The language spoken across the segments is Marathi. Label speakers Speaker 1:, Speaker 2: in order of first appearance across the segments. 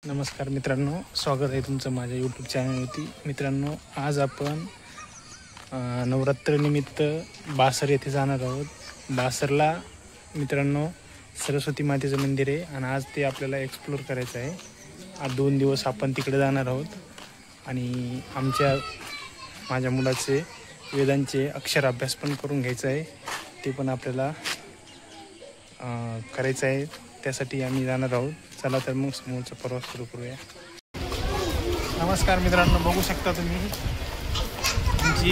Speaker 1: नमस्कार मित्रांनो, स्वागत आहे तुमचं माझ्या यूट्यूब चॅनलवरती. मित्रांनो, आज आपण नवरात्रनिमित्त बासर येथे जाणार आहोत. बासरला मित्रांनो सरस्वती मातेचं मंदिर आहे आणि आज ते आपल्याला एक्सप्लोर करायचं आहे. आज 2 दिवस आपण तिकडे जाणार आहोत आणि माझ्या मुलाचे वेदांचे अक्षर अभ्यास पण करून घ्यायचं आहे. ते पण आपल्याला करायचं आहे. त्यासाठी आम्ही जाणार आहोत. चला तर मग समोरचा प्रवास सुरू करूया. नमस्कार मित्रांनो, बघू शकता तुम्ही आमची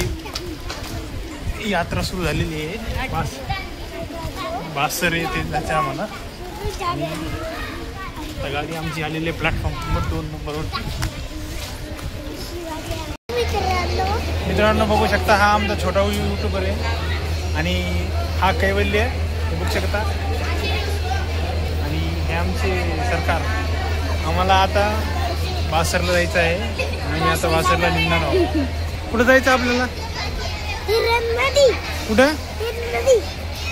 Speaker 1: यात्रा सुरू झालेली आहे. बासर येथे जायचं आम्हाला. आता गाडी आमची आलेली आहे प्लॅटफॉर्म नंबर 2 नंबरवर. मित्रांनो बघू शकता, हा आमचा छोटा यूट्यूबर आहे आणि हा कैवल्य आहे, बघू शकता. आणि हे आमचे सरकार. आम्हाला आता बासरला जायचं आहे आणि आता बासरला निघणार आहोत. कुठं जायचं आपल्याला? कुठं?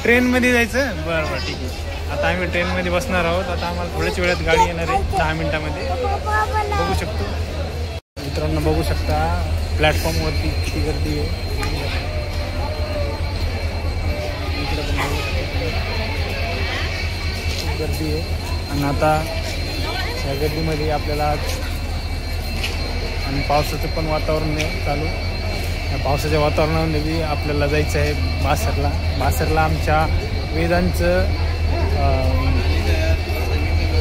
Speaker 1: ट्रेनमध्ये जायचं. बरं बरं, ठीक आहे. आता आम्ही ट्रेनमध्ये बसणार आहोत. आता आम्हाला थोड्याच वेळात गाडी येणार आहे, 10 मिनिटामध्ये. बघू शकतो मित्रांनो, बघू शकता प्लॅटफॉर्मवरती किती गर्दी आहे. इकडे पण खूप गर्दी आहे. आणि आता या गर्दीमध्ये आपल्याला आणि पावसाचं पण वातावरण आहे चालू. या पावसाच्या वातावरणामध्ये आपल्याला जायचं आहे बासरला. बासरला आमच्या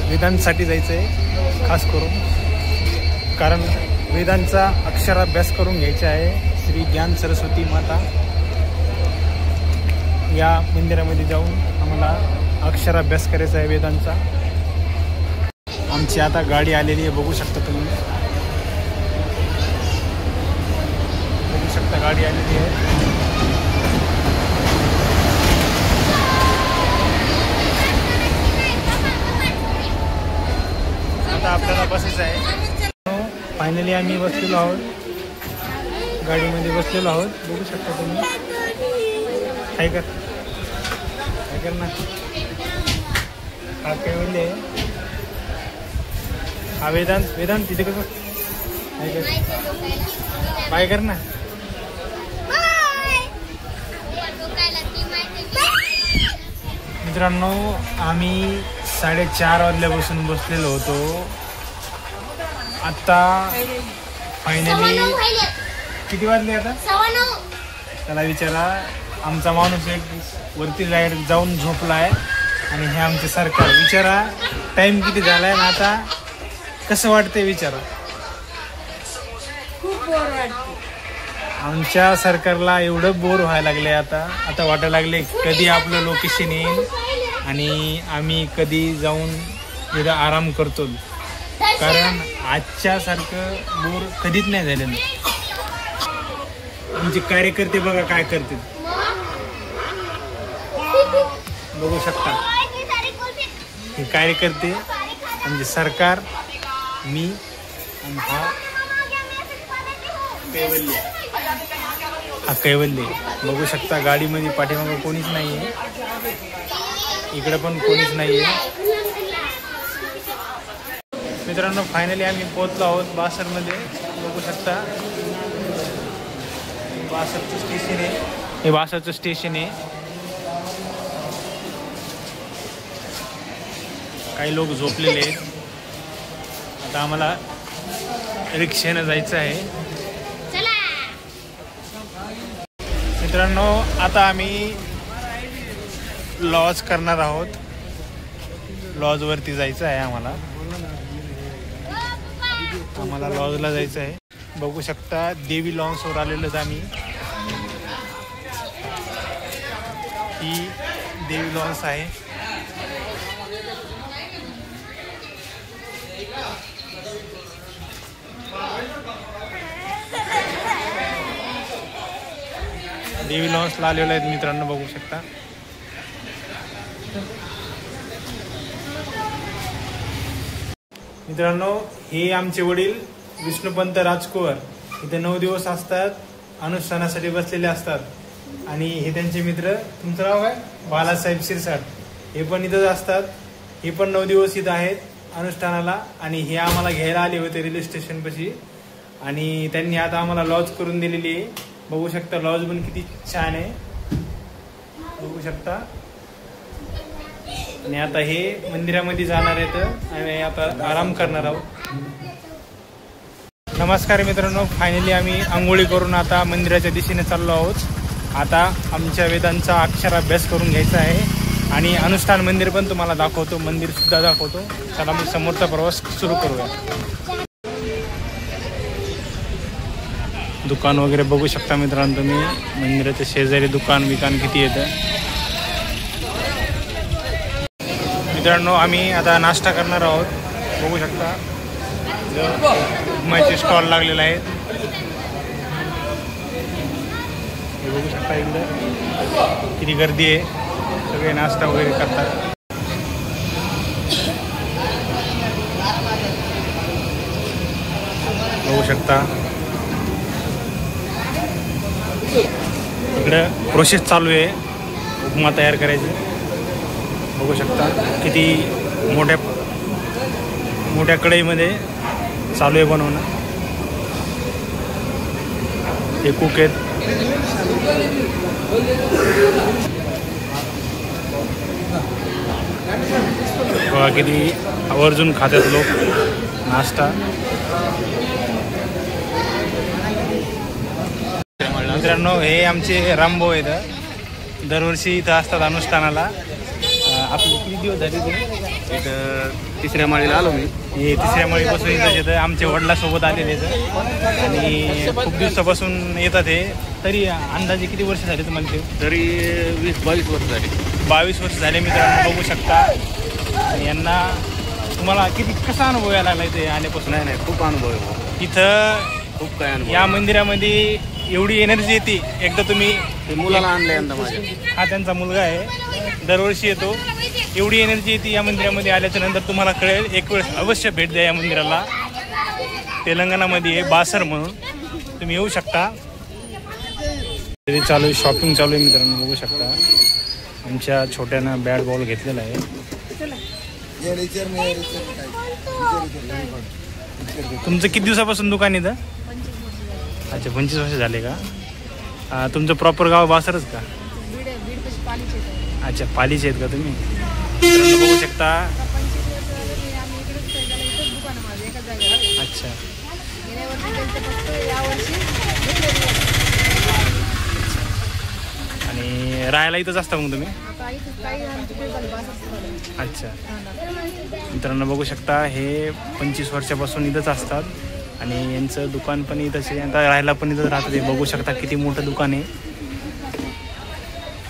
Speaker 1: वेदांसाठी जायचं आहे खास करून, कारण वेदांचा अक्षराभ्यास करून घ्यायचा आहे. श्री ज्ञान सरस्वती माता या मंदिरामध्ये जाऊन आम्हाला अक्षराभ्यास करायचा आहे वेदांचा. आमची आता गाडी आलेली आहे, बघू शकता तुम्ही. बघू शकता गाडी आलेली आहे. आता आपल्याला बसायचं आहे. फायनली आम्ही बसलेलो आहोत, गाडीमध्ये बसलेलो आहोत. बघू शकता तुम्ही. काय कर ना, हा कैवल्य आहे. हा वेदांत तिथे कसं बाय कर ना. मित्रांनो, आम्ही 4:30 वाजल्यापासून बसलेलो होतो. आता फायनली किती वाजले? आता 9:15. त्याला विचारा. आमचा माणूस एक वरती जाऊन झोपला आहे आणि हे आमचे सरकार. विचारा टाइम किती झालाय ना आता कसं वाटतंय विचारा.
Speaker 2: खूप बोर वाटते.
Speaker 1: आमच्या सरकारला एवढं बोर व्हायला लागले. आता वाटायला लागले कधी आपलं लोकेशन येईल आणि आम्ही कधी जाऊन तिथं आराम करतो. कारण आजच्या सारखं बोर कधीच नाही झालेलं. आमचे कार्यकर्ते बघा काय करते, बघू शकता. हे कार्यकर्ते, आमचे सरकार, मी आणि हा कैवल्य. बघू शकता गाडीमध्ये पाठीमागं कोणीच नाही आहे, इकडे पण कोणीच नाही आहे. मित्रांनो, फायनली आम्ही पोहोचलो आहोत बासरमध्ये. बघू शकता बासरचं स्टेशन आहे. हे बासरचं स्टेशन आहे. काही लोक झोपलेले आहेत. आता आम्हाला रिक्षेनं जायचं आहे. मित्रांनो, आता आम्ही लॉज करणार आहोत. लॉजवरती जायचं आहे आम्हाला लॉजला जायचं आहे. बघू शकता देवी लॉन्सवर आलेलोच आम्ही. ही देवी लॉन्स आहे. देवी लॉन्सला आलेलो आहेत मित्रांनो, बघू शकता. मित्रांनो, हे आमचे वडील विष्णुपंत राजकुवर इथे 9 दिवस असतात, अनुष्ठानासाठी बसलेले असतात. आणि हे त्यांचे मित्र. तुमचं नाव काय? बालासाहेब शिरसाट. हे पण इथंच असतात. हे पण 9 दिवस इथं आहेत. अनुष्ठानाला आणि हे आम्हाला घ्यायला आले होते रेल्वे स्टेशन पाशी आणि त्यांनी आता आम्हाला लॉज करून दिलेली आहे. बघू शकता लॉज पण किती छान आहे, बघू शकता. आणि आता हे मंदिरामध्ये जाणार आहेत आणि आता आराम करणार आहोत. नमस्कार मित्रांनो, फायनली आम्ही आंघोळी करून आता मंदिराच्या दिशेने चाललो आहोत. आता आमच्या वेदांचा अक्षराभ्यास करून घ्यायचा आहे आणि अनुष्ठान मंदिर पण तुम्हाला दाखवतो, मंदिर सुद्धा दाखवतो. चला मग समोरचा प्रवास सुरू करूया. दुकान वगैरे बघू शकता मित्रांनो तुम्ही, मंदिराच्या शेजारी दुकान बिकान किती येतं. मित्रांनो आम्ही आता नाश्ता करणार आहोत. बघू शकता उपमाचे स्टॉल लागलेले आहेत. हे बघू शकता इकडं किती गर्दी आहे, सगळे नाश्ता वगैरे करतात. बघू शकता इकडं प्रोसेस चालू आहे उपमा तयार करायची. बघू शकता किती मोठ्या कढईमध्ये चालू आहे बनवणं. हे कुक आहेत. बघा किती आवर्जून खातात लोक नाश्ता. मित्रांनो हे आमचे रामभाऊ आहेत, दरवर्षी इथं असतात अनुष्ठानाला. आपले किती दिवस झाले ते?
Speaker 2: एक तिसऱ्या माळीला आलो मी.
Speaker 1: हे तिसऱ्या माळीपासून इथं येतं, आमच्या वडिलांसोबत आलेले आहेत आणि खूप दिवसापासून येतात. हे तरी अंदाजे किती वर्ष झाले तुम्हाला? ते
Speaker 2: तरी 20-22 वर्ष झाली.
Speaker 1: 22 वर्ष झाले मित्रांनो. बघू शकता यांना. तुम्हाला किती कसा अनुभव यायला लागला इथे आल्यापासून?
Speaker 2: नाही खूप अनुभव आहे
Speaker 1: इथं.
Speaker 2: खूप काय अनुभव.
Speaker 1: या मंदिरामध्ये एवढी एनर्जी येते. एकदा तुम्ही
Speaker 2: मुलाला आणलं यंदा माझ्या.
Speaker 1: हा त्यांचा मुलगा आहे, दरवर्षी येतो. एवढी एनर्जी येते या मंदिरामध्ये आल्याच्या नंतर तुम्हाला कळेल. एक वेळेस अवश्य भेट द्या या मंदिराला. तेलंगणामध्ये आहे बासर म्हणून, तुम्ही येऊ शकता. चालू आहे, शॉपिंग चालू आहे मित्रांनो. बघू शकता आमच्या छोट्यानं बॅट बॉल घेतलेला आहे. तुमचं किती दिवसापासून दुकान इथं? अच्छा 25 वर्ष झाले का? तुमचं प्रॉपर गाव बासरच का? अच्छा पालीचे आहेत का तुम्ही? बघू शकता. अच्छा आणि राहायला इथंच असता मग तुम्ही? अच्छा मित्रांनो बघू शकता हे 25 वर्षापासून इथंच असतात आणि यांचं दुकान पण इथंच आहे. आता राहायला पण इथंच राहतात. हे बघू शकता किती मोठं दुकान आहे.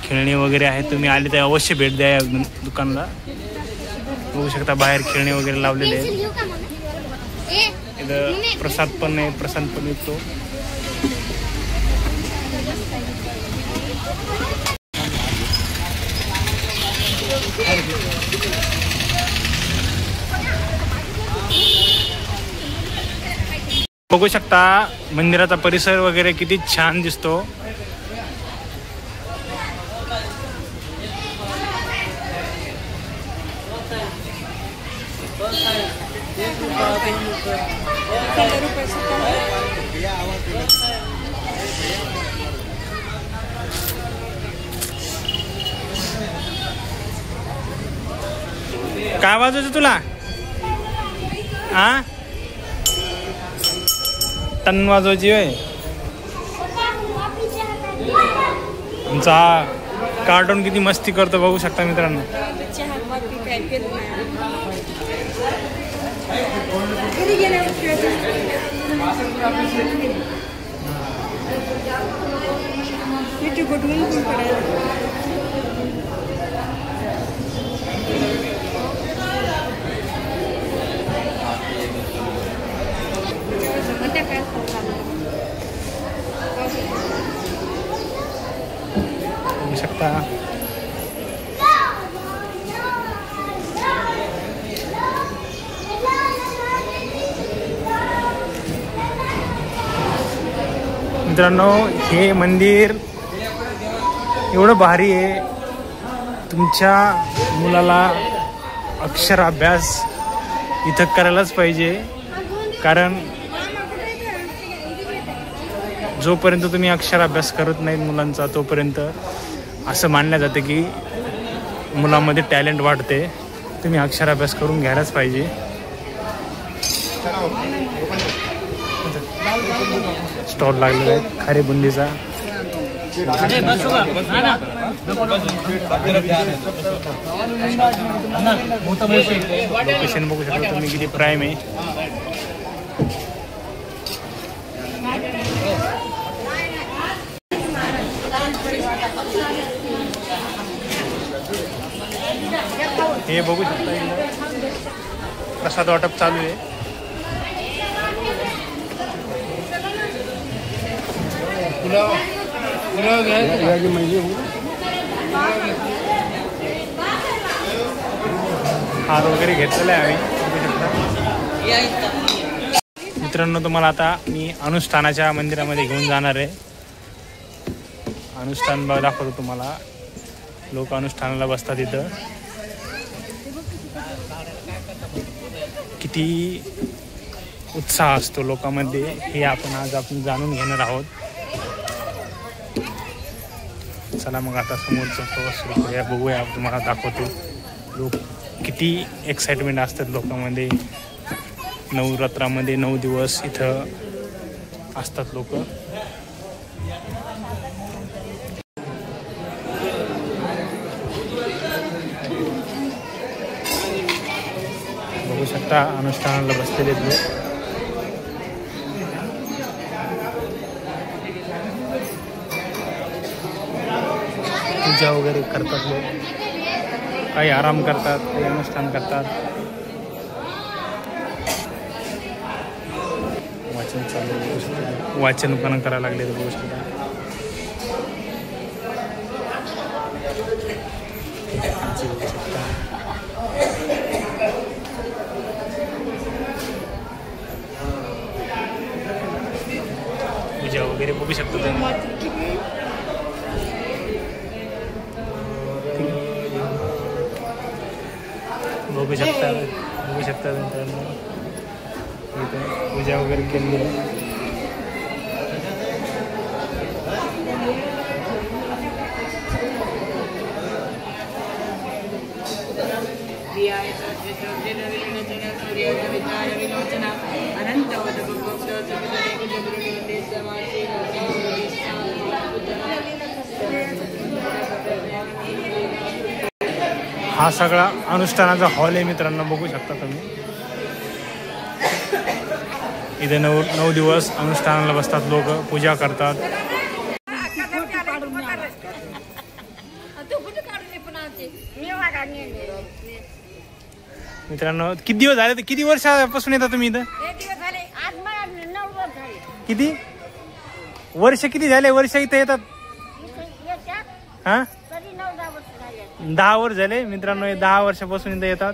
Speaker 1: खेळणी वगैरे आहेत, तुम्ही आले तर अवश्य भेट द्या या दुकानला. बघू शकता बाहेर खेळणे वगैरे लावलेले आहेत. इथं प्रसाद पण आहे, प्रसाद पण विकतो. बघू शकता मंदिराचा परिसर वगैरे किती छान दिसतो. काय वाजवायचं तुला? हा टन वाजवायची होय. आमचा कार्टून किती मस्ती करतो बघू शकता मित्रांनो. बघू शकता मित्रांनो हे मंदिर एवढं भारी आहे. तुमच्या मुलाला अक्षराभ्यास इथं करायलाच पाहिजे, कारण जोपर्यंत तुम्ही अक्षर अभ्यास करत नाहीत मुलांचा तोपर्यंत असं मानलं जातं की मुलांमध्ये टॅलेंट वाढते. तुम्ही अक्षर अभ्यास करून घ्यायलाच पाहिजे. स्टॉल लागलेला आहे खारी बुंदीचा. लोकेशन बघू शकता तुम्ही किती प्राईम आहे. हे बघू शकता प्रसाद वाटप चालू आहे. हार वगैरे घेतलेला आहे आम्ही. मित्रांनो तुम्हाला आता मी अनुष्ठानाच्या मंदिरामध्ये घेऊन जाणार आहे. अनुष्ठान दाखवतो तुम्हाला. लोक अनुष्ठानाला बसतात इथं. किती उत्साह असतो लोकांमध्ये हे आपण जाणून घेणार आहोत. चला मग आता समोरचा प्रवास सुरू करूया. बघूया तुम्हाला दाखवतो लोक किती एक्साइटमेंट असतात लोकांमध्ये. नवरात्रामध्ये 9 दिवस इथं असतात लोक. बघू शकता अनुष्ठानाला बसलेले लोक. पूजा वगैरे करतात लोक. काही आराम करतात, काही अनुष्ठान करतात. वाचन चालू, वाचन पण करायला लागले बघू शकता. पूजा वगैरे बघू शकतो तुम्ही. बघू शकता मित्रांनो इथे पूजा वगैरे केली आहे. हा सगळा अनुष्ठानाचा हॉल आहे मित्रांनो. बघू शकता तुम्ही इथे 9 दिवस अनुष्ठानाला बसतात लोक. पूजा करतात. मित्रांनो किती दिवस झाले, किती वर्षापासून येतात तुम्ही इथं? किती वर्ष किती झाले वर्ष इथं येतात? हा 10 वर्ष झाले मित्रांनो. 10 वर्षापासून इथं येतात.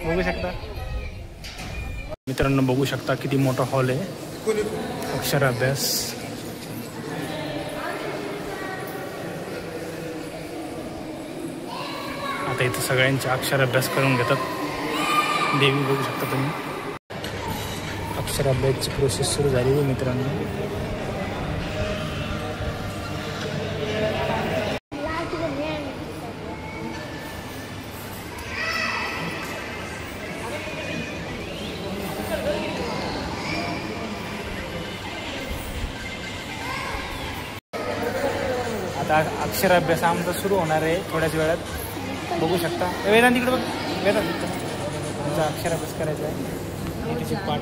Speaker 1: बघू शकता मित्रांनो. बघू शकता किती मोठा हॉल आहे अक्षर अभ्यास. आता इथं सगळ्यांचे अक्षर अभ्यास करून घेतात. देवी बघू शकता तुम्ही. अक्षर अभ्यासची प्रोसेस सुरू झालेली आहे मित्रांनो. आता अक्षर अभ्यास आमचा सुरू होणार आहे थोड्याच वेळात. बघू शकता वेदांत तिकडे बघ. वेदांत तुमचा अक्षर अभ्यास करायचा आहे. तिची पाठ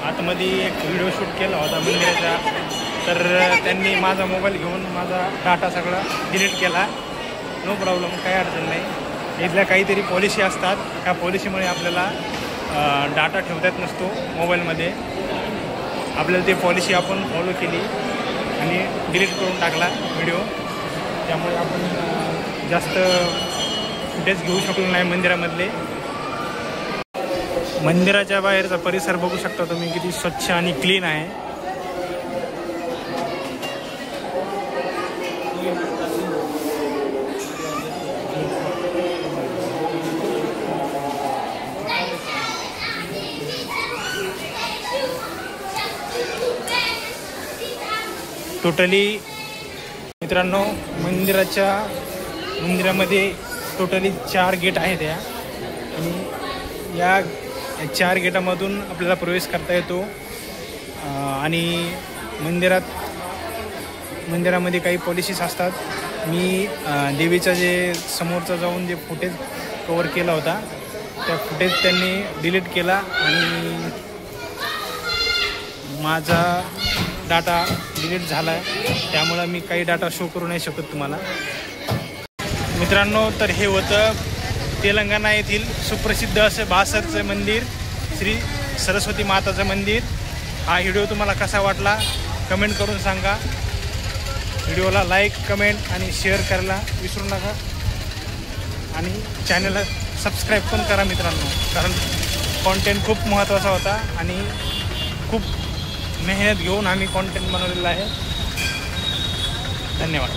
Speaker 1: आतमध्ये एक व्हिडिओ शूट केला होता मंदिराचा, तर त्यांनी माझा मोबाईल घेऊन माझा डाटा सगळा डिलीट केला. नो प्रॉब्लेम, काही अडचण नाही. इथल्या काहीतरी पॉलिसी असतात, ह्या पॉलिसीमुळे आपल्याला डाटा ठेवता येत नसतो मोबाईलमध्ये. आपल्याला ती पॉलिसी आपण फॉलो केली आणि डिलीट करून टाकला व्हिडिओ. त्यामुळे आपण जास्त फुटेज घेऊ शकलो नाही मंदिरामधले. मंदिराच्या बाहेरचा परिसर बघू शकता तुम्ही, किती स्वच्छ आणि क्लीन आहे. टोटली मित्रांनो मंदिरामध्ये टोटली 4 गेट आहेत या, आणि या 4 गेटामधून आपल्याला प्रवेश करता येतो. आणि मंदिरामध्ये काही पॉलिसीज असतात. मी देवीचा जे समोरचा जाऊन जे फुटेज कवर केला होता, त्या फुटेज त्यांनी डिलीट केला आणि माझा डाटा डिलीट झाला आहे. त्यामुळं मी काही डाटा शो करू नाही शकत तुम्हाला. मित्रांनो, तर हे होतं तेलंगणा येथील सुप्रसिद्ध असं बासरचं मंदिर, श्री सरस्वती माताचं मंदिर. हा व्हिडिओ तुम्हाला कसा वाटला कमेंट करून सांगा. व्हिडिओला लाईक, कमेंट आणि शेअर करायला विसरू नका. आणि चॅनलला सबस्क्राईब पण करा मित्रांनो, कारण कॉन्टेंट खूप महत्त्वाचा होता आणि खूप मेहनत घेऊन आम्ही कॉन्टेंट बनवलेला आहे. धन्यवाद.